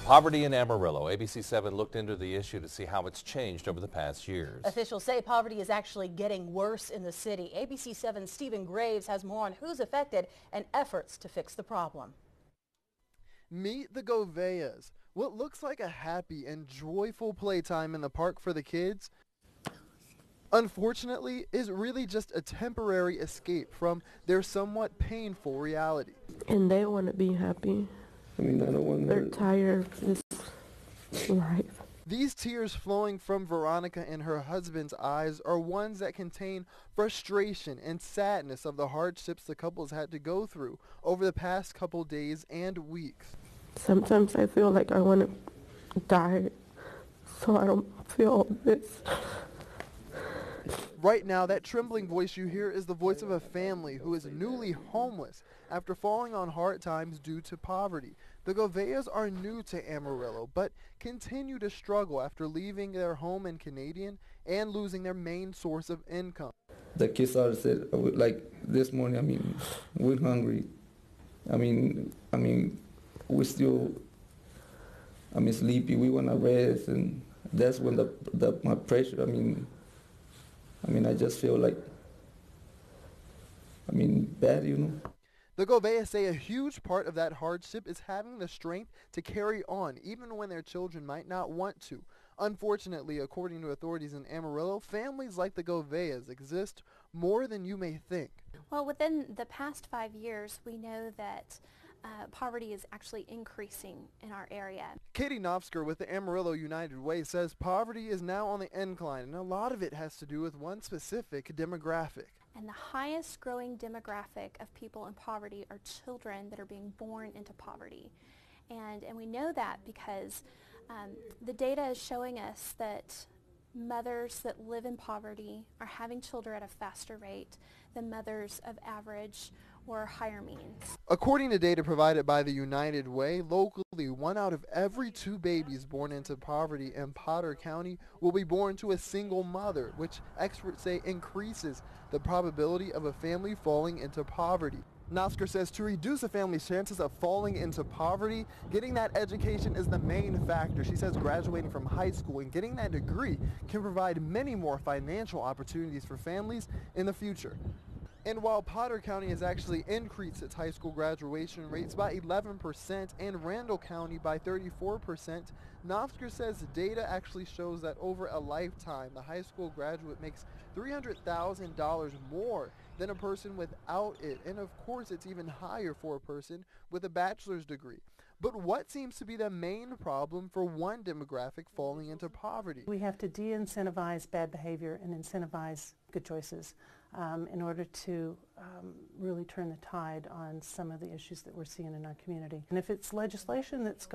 Poverty in Amarillo. ABC7 looked into the issue to see how it's changed over the past years. Officials say poverty is actually getting worse in the city. ABC7's Stephen Graves has more on who's affected and efforts to fix the problem. Meet the KVII-TVs. What looks like a happy and joyful playtime in the park for the kids, unfortunately, is really just a temporary escape from their somewhat painful reality. And they want to be happy. I mean, I don't want They're tired of this life. These tears flowing from Veronica and her husband's eyes are ones that contain frustration and sadness of the hardships the couples had to go through over the past couple days and weeks. Sometimes I feel like I want to die so I don't feel all this. Right now, that trembling voice you hear is the voice of a family who is newly homeless after falling on hard times due to poverty. The KVII-TVs are new to Amarillo, but continue to struggle after leaving their home in Canadian and losing their main source of income. The kids are said, like this morning, I mean, we're hungry. I mean, we're still, sleepy. We want to rest, and that's when my pressure, I just feel like, bad, you know. The KVII-TVs say a huge part of that hardship is having the strength to carry on, even when their children might not want to. Unfortunately, according to authorities in Amarillo, families like the KVII-TVs exist more than you may think. Well, within the past 5 years, we know that poverty is actually increasing in our area. Katie Nofsker with the Amarillo United Way says poverty is now on the incline, and a lot of it has to do with one specific demographic. And the highest growing demographic of people in poverty are children that are being born into poverty. And we know that because the data is showing us that mothers that live in poverty are having children at a faster rate than mothers of average or higher means. According to data provided by the United Way, locally 1 out of every 2 babies born into poverty in Potter County will be born to a single mother, which experts say increases the probability of a family falling into poverty. Nofsker says to reduce a family's chances of falling into poverty, getting that education is the main factor. She says graduating from high school and getting that degree can provide many more financial opportunities for families in the future. And while Potter County has actually increased its high school graduation rates by 11% and Randall County by 34%, Nofsker says data actually shows that over a lifetime, the high school graduate makes $300,000 more than a person without it. And of course, it's even higher for a person with a bachelor's degree. But what seems to be the main problem for one demographic falling into poverty? We have to de-incentivize bad behavior and incentivize good choices in order to really turn the tide on some of the issues that we're seeing in our community. And if it's legislation that's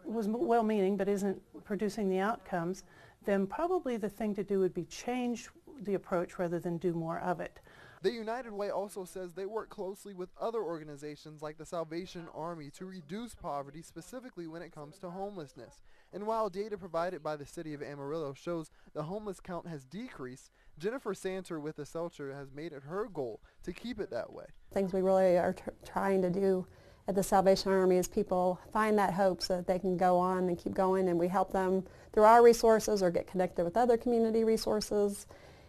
was well-meaning but isn't producing the outcomes, then probably the thing to do would be change the approach rather than do more of it. The United Way also says they work closely with other organizations like the Salvation Army to reduce poverty, specifically when it comes to homelessness. And while data provided by the city of Amarillo shows the homeless count has decreased, Jennifer Santer with the shelter has made it her goal to keep it that way. Things we really are trying to do at the Salvation Army is people find that hope so that they can go on and keep going, and we help them through our resources or get connected with other community resources.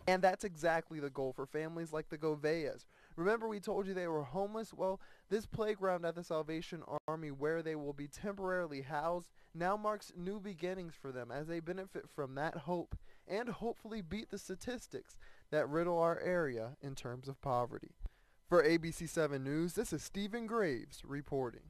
And that's exactly the goal for families like the KVII-TVs. Remember we told you they were homeless? Well, this playground at the Salvation Army where they will be temporarily housed now marks new beginnings for them as they benefit from that hope and hopefully beat the statistics that riddle our area in terms of poverty. For ABC7 News, this is Stephen Graves reporting.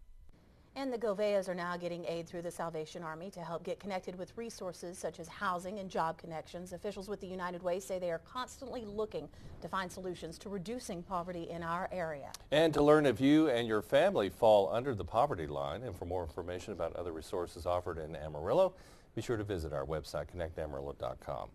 And the KVII-TVs are now getting aid through the Salvation Army to help get connected with resources such as housing and job connections. Officials with the United Way say they are constantly looking to find solutions to reducing poverty in our area. And to learn if you and your family fall under the poverty line, and for more information about other resources offered in Amarillo, be sure to visit our website, connectamarillo.com.